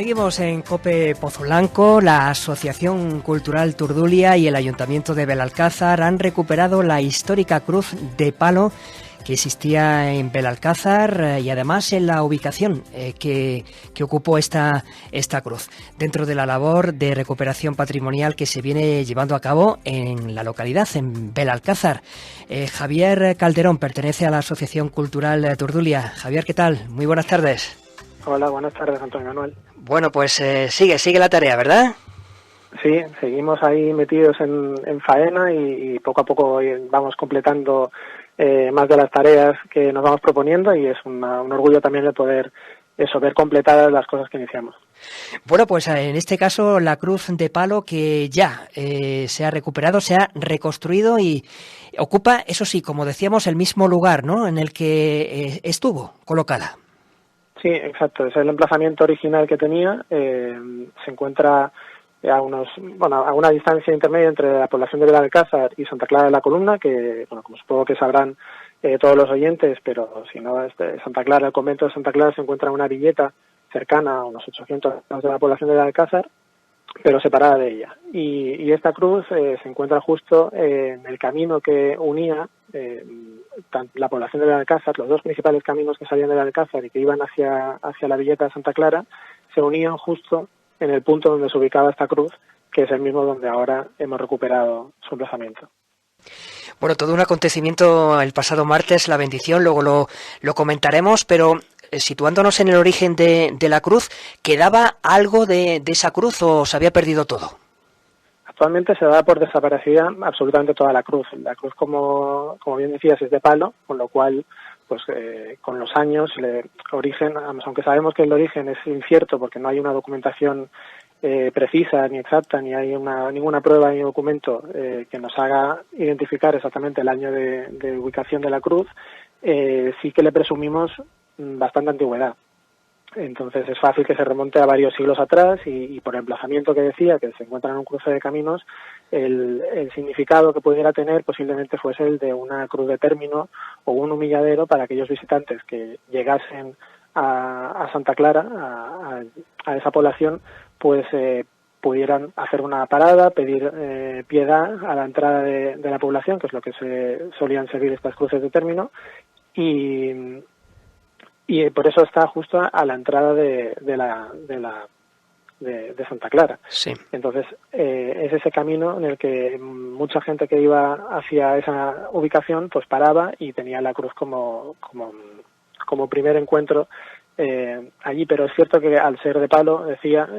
Seguimos en COPE Pozolanco. La Asociación Cultural Turdulia y el Ayuntamiento de Belalcázar han recuperado la histórica cruz de palo que existía en Belalcázar y además en la ubicación que ocupó esta cruz, dentro de la labor de recuperación patrimonial que se viene llevando a cabo en la localidad, en Belalcázar. Javier Calderón pertenece a la Asociación Cultural Turdulia. Javier, ¿qué tal? Muy buenas tardes. Hola, buenas tardes, Antonio Manuel. Bueno, pues sigue la tarea, ¿verdad? Sí, seguimos ahí metidos en faena y poco a poco vamos completando más de las tareas que nos vamos proponiendo, y es un orgullo también de poder ver completadas las cosas que iniciamos. Bueno, pues en este caso la cruz de palo que ya se ha recuperado, se ha reconstruido y ocupa, eso sí, como decíamos, el mismo lugar, ¿no?, en el que estuvo colocada. Sí, exacto. Es el emplazamiento original que tenía. Se encuentra a una distancia intermedia entre la población de Belalcázar y Santa Clara de la Columna, que, como supongo que sabrán todos los oyentes, pero si no, Santa Clara, el convento de Santa Clara se encuentra en una villeta cercana a unos 800 metros de la población de Belalcázar, pero separada de ella. Y esta cruz se encuentra justo en el camino que unía la población de Belalcázar. Los dos principales caminos que salían de Belalcázar y que iban hacia la villeta de Santa Clara se unían justo en el punto donde se ubicaba esta cruz, que es el mismo donde ahora hemos recuperado su emplazamiento. Bueno, todo un acontecimiento el pasado martes, la bendición, luego lo comentaremos, pero situándonos en el origen de la cruz, ¿quedaba algo de esa cruz o se había perdido todo? Actualmente se da por desaparecida absolutamente toda la cruz. La cruz, como bien decías, es de palo, con lo cual, pues con los años, el origen, aunque sabemos que el origen es incierto porque no hay una documentación precisa ni exacta, ni hay ninguna prueba ni documento que nos haga identificar exactamente el año de ubicación de la cruz, sí que le presumimos bastante antigüedad. Entonces es fácil que se remonte a varios siglos atrás y por el emplazamiento que decía, que se encuentra en un cruce de caminos, el significado que pudiera tener posiblemente fuese el de una cruz de término o un humilladero para aquellos visitantes que llegasen a Santa Clara, a esa población, pues pudieran hacer una parada, pedir piedad a la entrada de la población, que es lo que se solían servir estas cruces de término, y por eso está justo a la entrada de Santa Clara. Sí. Entonces es ese camino en el que mucha gente que iba hacia esa ubicación pues paraba y tenía la cruz como primer encuentro allí. Pero es cierto que al ser de palo, decía,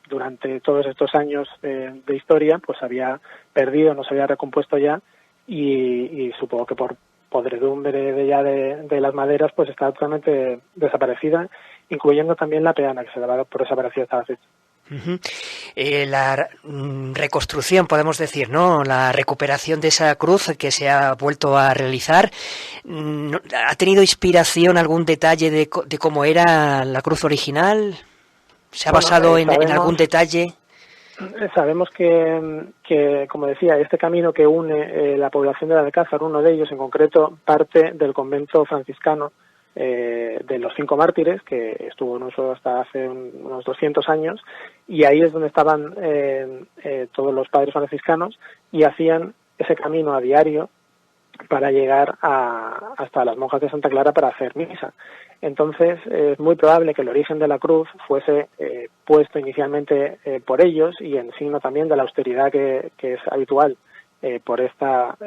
durante todos estos años de historia pues había perdido, no se había recompuesto ya, y supongo que por podredumbre de las maderas pues está totalmente desaparecida, incluyendo también la peana, que se daba por desaparecida hasta la fecha. Uh-huh. La reconstrucción, podemos decir, ¿no?, la recuperación de esa cruz que se ha vuelto a realizar, ¿ha tenido inspiración algún detalle de cómo era la cruz original? ¿Se ha basado en algún detalle? Sabemos que, como decía, este camino que une la población de Belalcázar, uno de ellos en concreto, parte del convento franciscano de los 5 mártires, que estuvo en uso hasta hace unos 200 años, y ahí es donde estaban todos los padres franciscanos y hacían ese camino a diario para llegar hasta las monjas de Santa Clara para hacer misa. Entonces es muy probable que el origen de la cruz fuese puesto inicialmente por ellos, y en signo también de la austeridad que es habitual por esta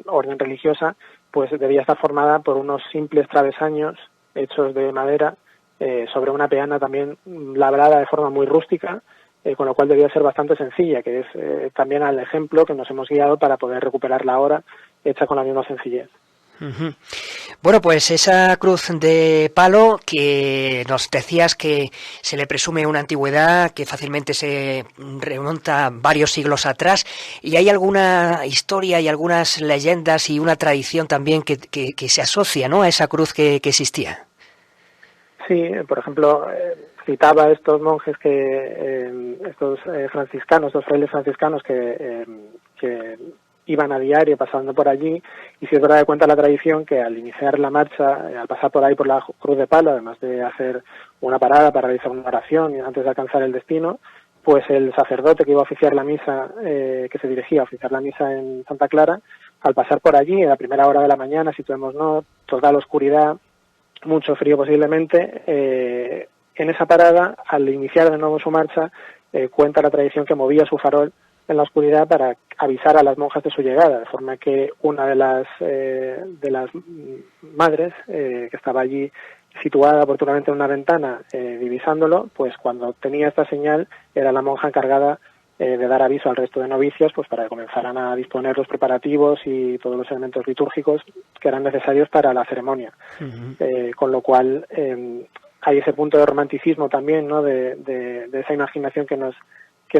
orden religiosa, pues debía estar formada por unos simples travesaños hechos de madera sobre una peana también labrada de forma muy rústica, con lo cual debía ser bastante sencilla, que es también al ejemplo que nos hemos guiado para poder recuperarla ahora, hecha con la misma sencillez. Uh-huh. Bueno, pues esa cruz de palo que nos decías que se le presume una antigüedad que fácilmente se remonta varios siglos atrás, y hay alguna historia y algunas leyendas y una tradición también que se asocia, ¿no?, a esa cruz que existía. Sí, por ejemplo, citaba a estos monjes estos franciscanos, estos frailes franciscanos que iban a diario pasando por allí, y si es verdad que cuenta la tradición que al iniciar la marcha, al pasar por ahí por la Cruz de Palo, además de hacer una parada para realizar una oración y antes de alcanzar el destino, pues el sacerdote que iba a oficiar la misa, que se dirigía a oficiar la misa en Santa Clara, al pasar por allí a la primera hora de la mañana, situémonos, total oscuridad, mucho frío posiblemente, en esa parada, al iniciar de nuevo su marcha, cuenta la tradición que movía su farol en la oscuridad para avisar a las monjas de su llegada, de forma que una de las madres que estaba allí situada oportunamente en una ventana divisándolo, pues cuando tenía esta señal era la monja encargada de dar aviso al resto de novicios, pues para que comenzaran a disponer los preparativos y todos los elementos litúrgicos que eran necesarios para la ceremonia. Con lo cual hay ese punto de romanticismo también, ¿no? de esa imaginación que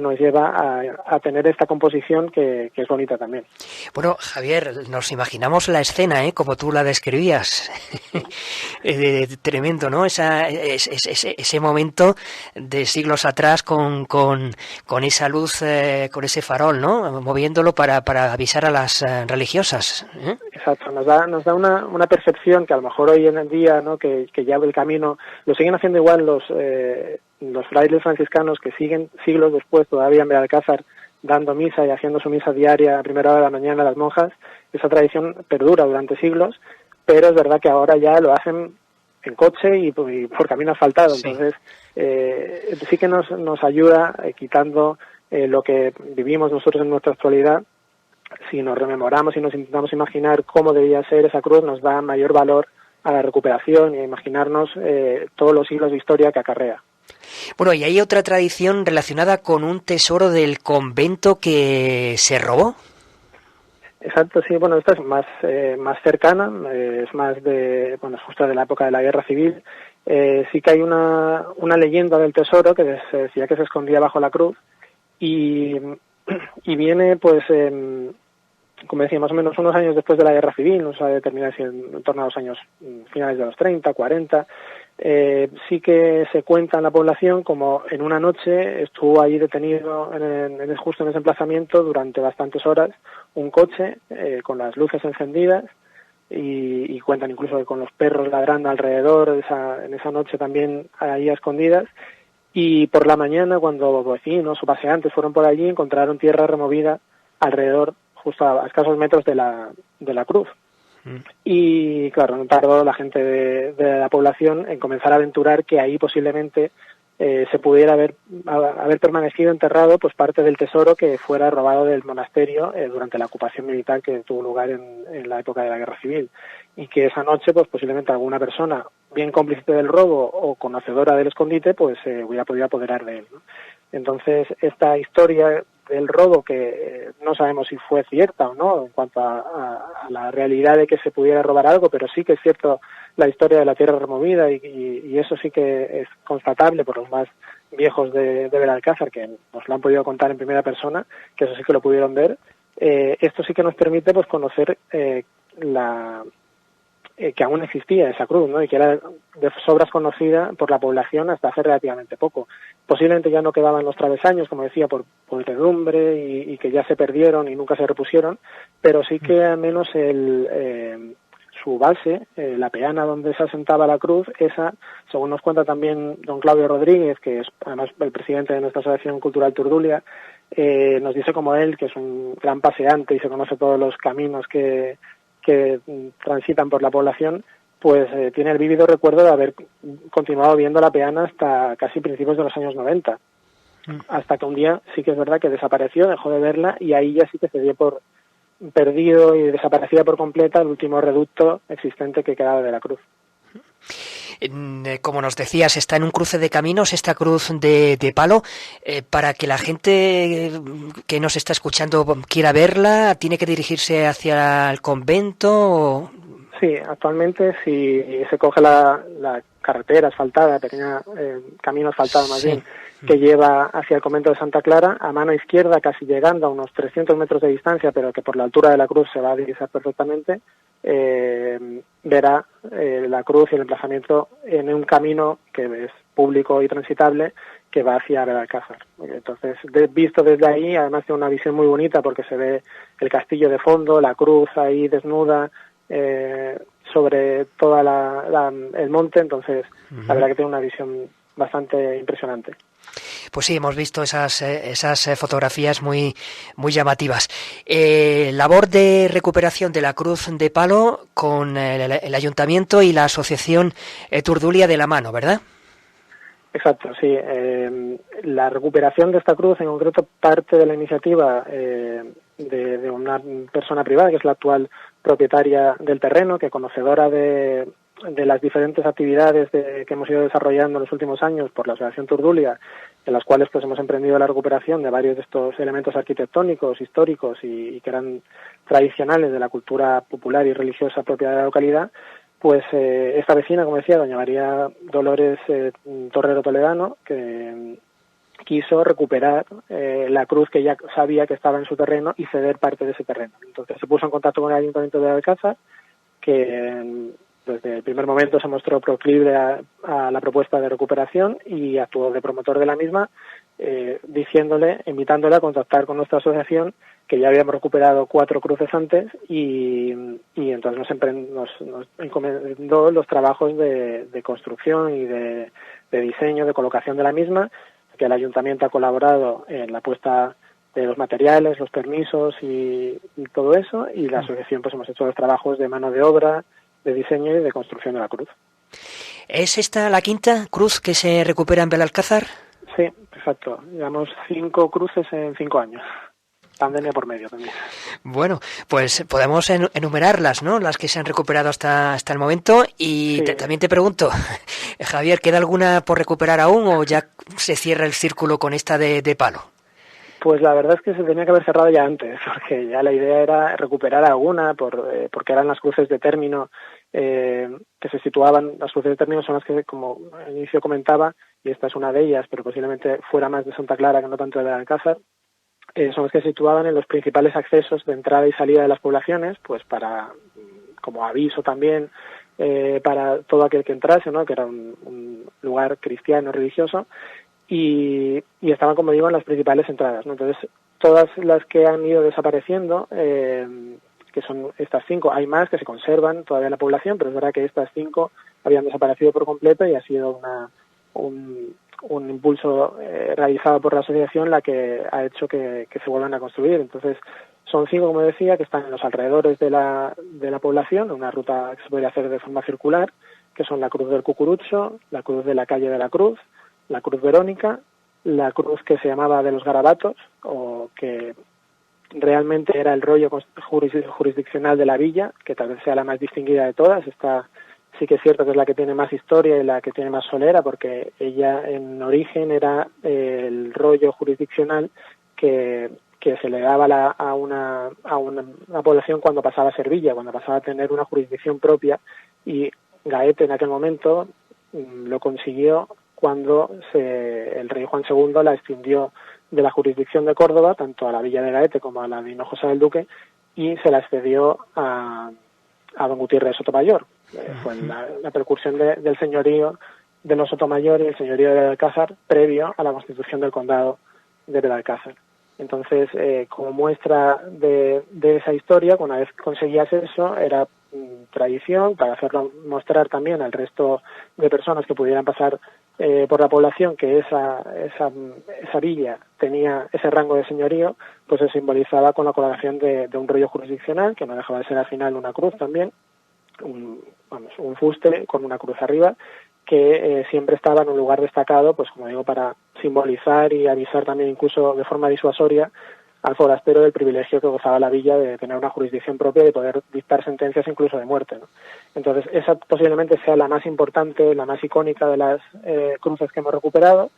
nos lleva a tener esta composición que es bonita también. Bueno, Javier, nos imaginamos la escena, como tú la describías. Tremendo, ¿no? Ese momento de siglos atrás con esa luz, con ese farol, ¿no? Moviéndolo para avisar a las religiosas. Exacto, nos da una percepción que a lo mejor hoy en el día, ¿no? que ya el camino lo siguen haciendo igual los frailes franciscanos, que siguen siglos después todavía en Belalcázar dando misa y haciendo su misa diaria a primera hora de la mañana las monjas. Esa tradición perdura durante siglos, pero es verdad que ahora ya lo hacen en coche y por camino asfaltado. Sí. Entonces sí que nos ayuda quitando lo que vivimos nosotros en nuestra actualidad. Si nos rememoramos y nos intentamos imaginar cómo debía ser esa cruz, nos da mayor valor a la recuperación y a imaginarnos todos los siglos de historia que acarrea. Bueno, y hay otra tradición relacionada con un tesoro del convento que se robó. Exacto, sí, bueno, esta es más cercana, es más justo de la época de la Guerra Civil. Sí que hay una leyenda del tesoro que se decía que se escondía bajo la cruz y viene, pues, como decía, más o menos unos años después de la Guerra Civil, no se sabe determinar si en torno a los años finales de los 30, 40, sí que se cuenta en la población como en una noche estuvo allí detenido justo en ese emplazamiento durante bastantes horas un coche con las luces encendidas y cuentan incluso que con los perros ladrando alrededor en esa noche también ahí a escondidas. Y por la mañana, cuando vecinos o paseantes fueron por allí, encontraron tierra removida alrededor, justo a escasos metros de la cruz. Y claro, no tardó la gente de la población en comenzar a aventurar que ahí posiblemente se pudiera haber permanecido enterrado pues parte del tesoro que fuera robado del monasterio durante la ocupación militar que tuvo lugar en la época de la Guerra Civil, y que esa noche pues posiblemente alguna persona bien cómplice del robo o conocedora del escondite pues hubiera podido apoderar de él, ¿no? Entonces esta historia del robo, que no sabemos si fue cierta o no en cuanto a la realidad de que se pudiera robar algo, pero sí que es cierto la historia de la tierra removida y eso sí que es constatable por los más viejos de Belalcázar, que nos lo han podido contar en primera persona, que eso sí que lo pudieron ver. Esto sí que nos permite pues conocer que aún existía esa cruz, ¿no? Y que era de sobras conocida por la población hasta hace relativamente poco. Posiblemente ya no quedaban los travesaños, como decía, por podredumbre y que ya se perdieron y nunca se repusieron, pero sí que al menos su base, la peana donde se asentaba la cruz, esa, según nos cuenta también don Claudio Rodríguez, que es además el presidente de nuestra Asociación Cultural Turdulia, nos dice como él, que es un gran paseante y se conoce todos los caminos que transitan por la población, pues tiene el vívido recuerdo de haber continuado viendo la peana hasta casi principios de los años 90, hasta que un día sí que es verdad que desapareció, dejó de verla y ahí ya sí que se dio por perdido y desaparecida por completa el último reducto existente que quedaba de la cruz. Como nos decías, está en un cruce de caminos esta cruz de palo. Para que la gente que nos está escuchando quiera verla, ¿tiene que dirigirse hacia el convento? Sí, actualmente si se coge la carretera asfaltada, camino asfaltado más bien, que lleva hacia el convento de Santa Clara, a mano izquierda, casi llegando a unos 300 metros de distancia, pero que por la altura de la cruz se va a divisar perfectamente, verá la cruz y el emplazamiento en un camino que es público y transitable, que va hacia Belalcázar. Entonces, visto desde ahí, además tiene una visión muy bonita porque se ve el castillo de fondo, la cruz ahí desnuda sobre toda el monte, entonces la verdad que tiene una visión bastante impresionante. Pues sí, hemos visto esas fotografías muy llamativas. Labor de recuperación de la cruz de palo con el ayuntamiento y la asociación Turdulia de la mano, ¿verdad? Exacto, sí. La recuperación de esta cruz en concreto parte de la iniciativa de una persona privada, que es la actual propietaria del terreno, que conocedora de las diferentes actividades que hemos ido desarrollando en los últimos años por la Asociación Turdulia, en las cuales pues hemos emprendido la recuperación de varios de estos elementos arquitectónicos, históricos y que eran tradicionales de la cultura popular y religiosa propia de la localidad. Pues esta vecina, como decía, doña María Dolores Torrero Toledano, que quiso recuperar la cruz que ya sabía que estaba en su terreno y ceder parte de ese terreno. Entonces se puso en contacto con el Ayuntamiento de Belalcázar, que desde el primer momento se mostró proclive a la propuesta de recuperación y actuó de promotor de la misma, invitándola a contactar con nuestra asociación, que ya habíamos recuperado 4 cruces antes y entonces nos encomendó los trabajos de construcción y de diseño, de colocación de la misma, que el ayuntamiento ha colaborado en la puesta de los materiales, los permisos y todo eso, y la asociación pues hemos hecho los trabajos de mano de obra, de diseño y de construcción de la cruz. ¿Es esta la quinta cruz que se recupera en Belalcázar? Sí, exacto. Llevamos 5 cruces en 5 años. Pandemia por medio también. Bueno, pues podemos enumerarlas, ¿no? Las que se han recuperado hasta el momento. Y sí. También te pregunto, Javier, ¿queda alguna por recuperar aún o ya se cierra el círculo con esta de palo? Pues la verdad es que se tenía que haber cerrado ya antes, porque ya la idea era recuperar alguna, porque eran las cruces de término que se situaban. Las cruces de término son las que, como al inicio comentaba, y esta es una de ellas, pero posiblemente fuera más de Santa Clara que no tanto de Belalcázar, son las que se situaban en los principales accesos de entrada y salida de las poblaciones, pues como aviso también para todo aquel que entrase, ¿no? Que era un lugar cristiano religioso, y estaban, como digo, en las principales entradas, ¿no? Entonces, todas las que han ido desapareciendo, que son estas 5, hay más que se conservan todavía en la población, pero es verdad que estas 5 habían desaparecido por completo y ha sido un impulso realizado por la asociación la que ha hecho que se vuelvan a construir. Entonces, son 5, como decía, que están en los alrededores de la población, una ruta que se podría hacer de forma circular, que son la Cruz del Cucurucho, la Cruz de la Calle de la Cruz, la Cruz Verónica, la cruz que se llamaba de los Garabatos, o que realmente era el rollo jurisdiccional de la villa, que tal vez sea la más distinguida de todas. Esta sí que es cierto que es la que tiene más historia y la que tiene más solera, porque ella en origen era el rollo jurisdiccional que se le daba a una población cuando pasaba a ser villa, cuando pasaba a tener una jurisdicción propia, y Gaete en aquel momento lo consiguió cuando el rey Juan II la extinguió de la jurisdicción de Córdoba, tanto a la villa de Gaete como a la de Hinojosa del Duque, y se la excedió a don Gutiérrez Sotomayor. Fue la percusión del señorío de los Sotomayor y el señorío de Belalcázar previo a la constitución del condado de Belalcázar. Entonces, como muestra de esa historia, una vez conseguías eso, era tradición para hacerlo mostrar también al resto de personas que pudieran pasar por la población que esa villa tenía ese rango de señorío, pues se simbolizaba con la colocación de un rollo jurisdiccional, que no dejaba de ser al final una cruz también, un fuste con una cruz arriba, que siempre estaba en un lugar destacado, pues como digo, para simbolizar y avisar también incluso de forma disuasoria al forastero del privilegio que gozaba la villa de tener una jurisdicción propia y de poder dictar sentencias incluso de muerte, ¿no? Entonces, esa posiblemente sea la más importante, la más icónica de las cruces que hemos recuperado.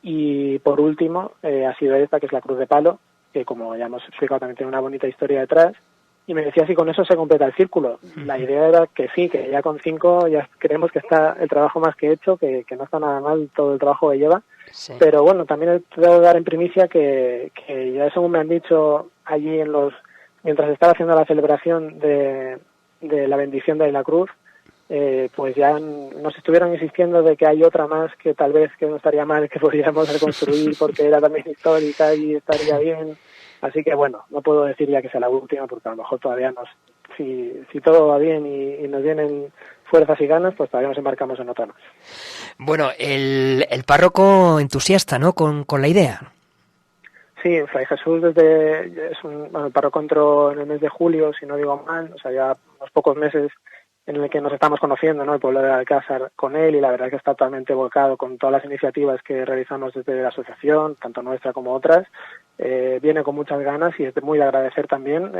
Y por último, ha sido esta, que es la Cruz de Palo, que como ya hemos explicado también tiene una bonita historia detrás. Y me decía si con eso se completa el círculo. La idea era que sí, que ya con 5 ya creemos que está el trabajo más que hecho, que no está nada mal todo el trabajo que lleva. Sí. Pero bueno, también te debo dar en primicia que ya según me han dicho allí mientras estaba haciendo la celebración de la bendición de la cruz, pues ya nos estuvieron insistiendo de que hay otra más que tal vez que no estaría mal que podríamos reconstruir porque era también histórica y estaría bien. Así que bueno, no puedo decir ya que sea la última porque a lo mejor todavía si todo va bien y nos vienen fuerzas y ganas, pues todavía nos embarcamos en otra más. Bueno, el párroco entusiasta, ¿no?, con la idea. Sí, Fray Jesús el párroco entró en el mes de julio, si no digo mal, o sea, ya unos pocos meses en el que nos estamos conociendo, ¿no?, el pueblo de Alcázar con él, y la verdad es que está totalmente volcado con todas las iniciativas que realizamos desde la asociación, tanto nuestra como otras. Viene con muchas ganas y es muy de agradecer también.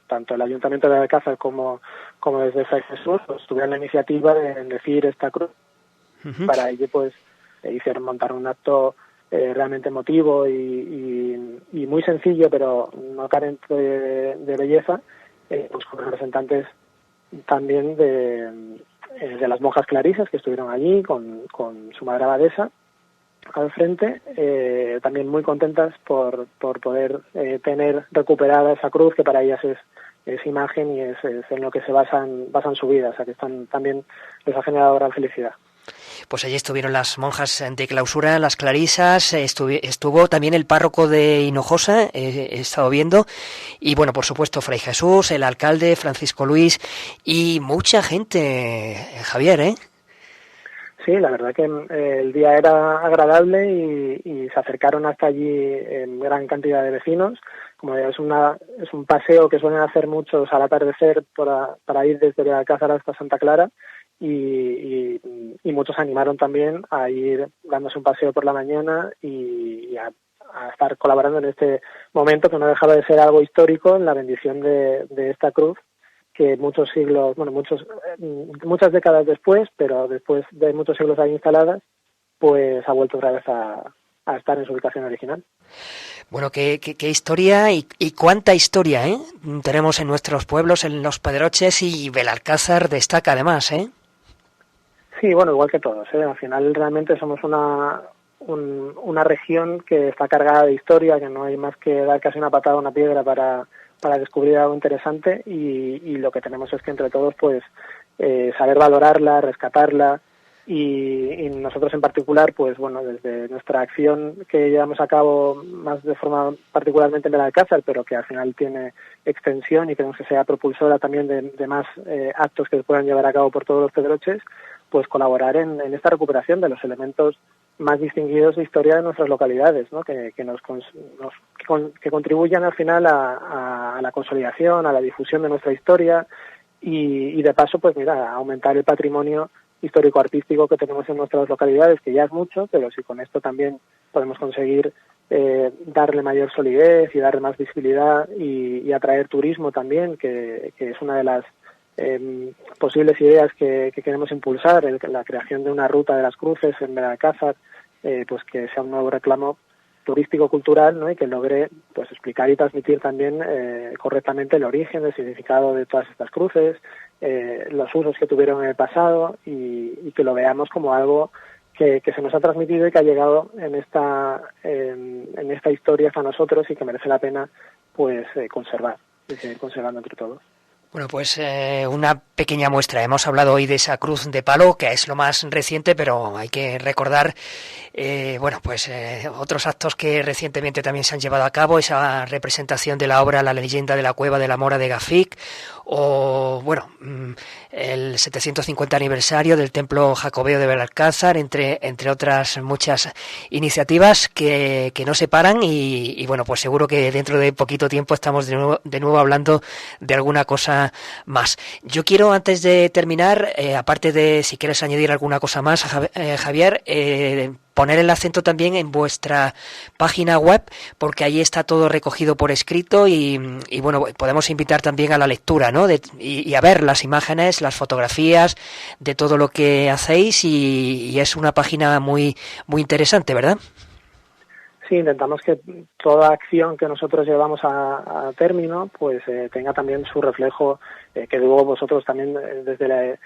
Tanto el Ayuntamiento de Alcázar como desde Fray Jesús pues, tuvieron la iniciativa de bendecir esta cruz. Uh-huh. Para ello pues hicieron montar un acto realmente emotivo y muy sencillo, pero no carente de belleza, pues con representantes también de las monjas clarisas que estuvieron allí con su madre abadesa al frente, también muy contentas por poder tener recuperada esa cruz que para ellas es imagen y es en lo que se basan su vida, o sea que también les ha generado gran felicidad. Pues allí estuvieron las monjas de clausura, las clarisas, estuvo también el párroco de Hinojosa, he estado viendo, y bueno, por supuesto, Fray Jesús, el alcalde, Francisco Luis, y mucha gente, Javier, ¿eh? Sí, la verdad que el día era agradable y se acercaron hasta allí en gran cantidad de vecinos. Como es un paseo que suelen hacer muchos al atardecer para ir desde Alcázar hasta Santa Clara, y muchos animaron también a ir dándose un paseo por la mañana y a estar colaborando en este momento que no dejaba de ser algo histórico en la bendición de esta cruz, que muchas décadas después, pero después de muchos siglos ahí instaladas, pues ha vuelto otra vez a estar en su ubicación original. Bueno, qué historia y cuánta historia, ¿eh? Tenemos en nuestros pueblos, en los Pedroches, y Belalcázar destaca además, ¿eh? Sí, bueno, igual que todos, ¿eh? Al final realmente somos una región que está cargada de historia, que no hay más que dar casi una patada a una piedra para descubrir algo interesante, y lo que tenemos es que entre todos pues saber valorarla, rescatarla, y nosotros en particular pues bueno, desde nuestra acción que llevamos a cabo más de forma particularmente en Belalcázar, pero que al final tiene extensión y queremos que sea propulsora también de más actos que se puedan llevar a cabo por todos los Pedroches, pues colaborar en esta recuperación de los elementos más distinguidos de historia de nuestras localidades, ¿no? que contribuyan al final a la consolidación, a la difusión de nuestra historia y de paso, pues mira, a aumentar el patrimonio histórico-artístico que tenemos en nuestras localidades, que ya es mucho, pero si con esto también podemos conseguir darle mayor solidez y darle más visibilidad y atraer turismo también, que es una de las posibles ideas que queremos impulsar, la creación de una ruta de las cruces en Belalcázar, pues que sea un nuevo reclamo turístico-cultural, ¿no? Y que logre pues explicar y transmitir también correctamente el origen, el significado de todas estas cruces, los usos que tuvieron en el pasado y que lo veamos como algo que se nos ha transmitido y que ha llegado en esta historia hasta nosotros y que merece la pena pues conservar y seguir conservando entre todos. Bueno, pues una pequeña muestra. Hemos hablado hoy de esa cruz de palo, que es lo más reciente, pero hay que recordar, otros actos que recientemente también se han llevado a cabo, esa representación de la obra La leyenda de la cueva de la Mora de Gafic, o, bueno, el 750 aniversario del Templo Jacobeo de Belalcázar, entre otras muchas iniciativas que no se paran y, bueno, pues seguro que dentro de poquito tiempo estamos de nuevo hablando de alguna cosa más. Yo quiero, antes de terminar, aparte de si quieres añadir alguna cosa más, Javier, poner el acento también en vuestra página web, porque ahí está todo recogido por escrito y bueno, podemos invitar también a la lectura, ¿no? Y a ver las imágenes, las fotografías de todo lo que hacéis y es una página muy, muy interesante, ¿verdad? Sí, intentamos que toda acción que nosotros llevamos a término pues tenga también su reflejo, que luego vosotros también desde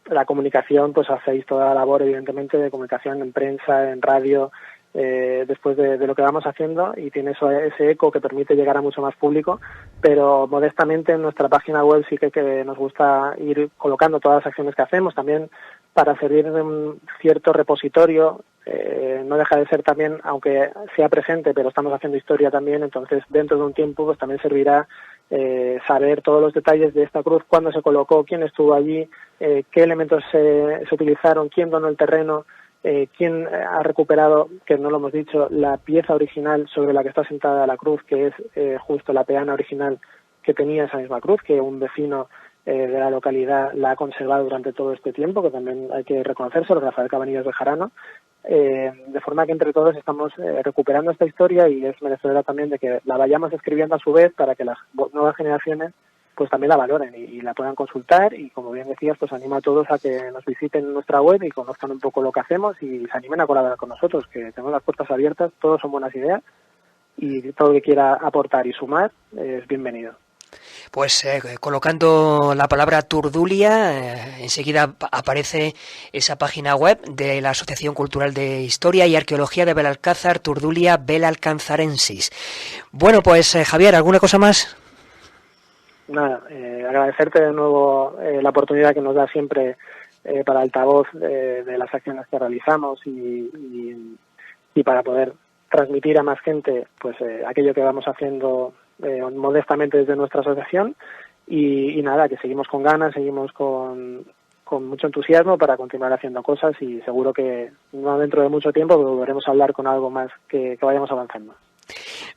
la comunicación pues hacéis toda la labor evidentemente de comunicación en prensa, en radio, después de lo que vamos haciendo, y tiene ese eco que permite llegar a mucho más público, pero modestamente en nuestra página web sí que nos gusta ir colocando todas las acciones que hacemos, también para servir de un cierto repositorio. No deja de ser también, aunque sea presente, pero estamos haciendo historia también, entonces dentro de un tiempo pues también servirá saber todos los detalles de esta cruz, cuándo se colocó, quién estuvo allí, qué elementos se utilizaron, quién donó el terreno, quién ha recuperado, que no lo hemos dicho, la pieza original sobre la que está sentada la cruz, que es justo la peana original que tenía esa misma cruz, que un vecino de la localidad la ha conservado durante todo este tiempo, que también hay que reconocerse, Rafael Cabanillas de Jarano, de forma que entre todos estamos recuperando esta historia, y es merecedora también de que la vayamos escribiendo a su vez para que las nuevas generaciones pues también la valoren y la puedan consultar, y como bien decías, pues animo a todos a que nos visiten nuestra web y conozcan un poco lo que hacemos y se animen a colaborar con nosotros, que tenemos las puertas abiertas, todos son buenas ideas, y todo lo que quiera aportar y sumar es bienvenido. Pues colocando la palabra Turdulia, enseguida aparece esa página web de la Asociación Cultural de Historia y Arqueología de Belalcázar, Turdulia Belalcanzarensis. Bueno, pues Javier, ¿alguna cosa más? Nada, agradecerte de nuevo la oportunidad que nos da siempre para altavoz de las acciones que realizamos y para poder transmitir a más gente pues aquello que vamos haciendo modestamente desde nuestra asociación, y nada, que seguimos con ganas, seguimos con mucho entusiasmo para continuar haciendo cosas, y seguro que no dentro de mucho tiempo volveremos a hablar con algo más que vayamos avanzando.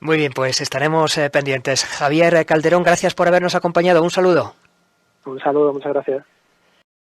Muy bien, pues estaremos pendientes. Javier Calderón, gracias por habernos acompañado. Un saludo. Un saludo, muchas gracias.